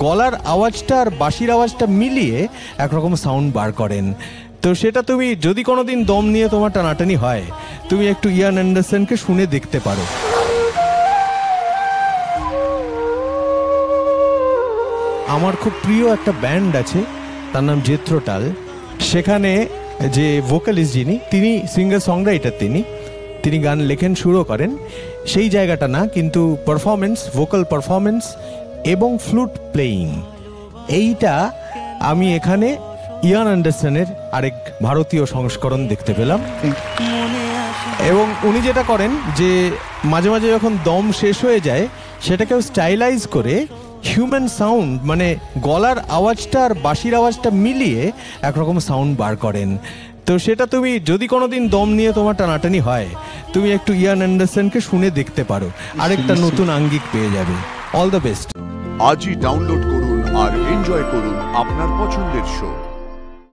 গলার আওয়াজটা আর বাঁশির আওয়াজটা মিলিয়ে একরকম সাউন্ড বার করেন। তো সেটা তুমি যদি কোনোদিন দম নিয়ে তোমার টানাটানি হয়, তুমি একটু ইয়ান অ্যান্ডারসনকে শুনে দেখতে পারো। আমার খুব প্রিয় একটা ব্যান্ড আছে, তার নাম জেথ্রো টাল। সেখানে যে ভোকালিস্ট যিনি, তিনি সিঙ্গার সংরাইটার, তিনি গান লেখেন, সুরও করেন। সেই জায়গাটা না, কিন্তু পারফরমেন্স, ভোকাল পারফরমেন্স এবং ফ্লুট প্লেয়িং, এইটা আমি এখানে ইয়ান অ্যান্ডারসনের আরেক ভারতীয় সংস্করণ দেখতে পেলাম। এবং উনি যেটা করেন যে মাঝে মাঝে যখন দম শেষ হয়ে যায়, সেটাকেও স্টাইলাইজ করে হিউম্যান সাউন্ড, মানে গলার আওয়াজটা আর বাঁশির আওয়াজটা মিলিয়ে একরকম সাউন্ড বার করেন। তো সেটা তুমি যদি কোনোদিন দম নিয়ে তোমার টানাটানি হয়, তুমি একটু ইয়ান অ্যান্ডারসনকে শুনে দেখতে পারো, আরেকটা নতুন আঙ্গিক পেয়ে যাবে। All the best. আজই ডাউনলোড করুন আর এনজয় করুন আপনার পছন্দের শো।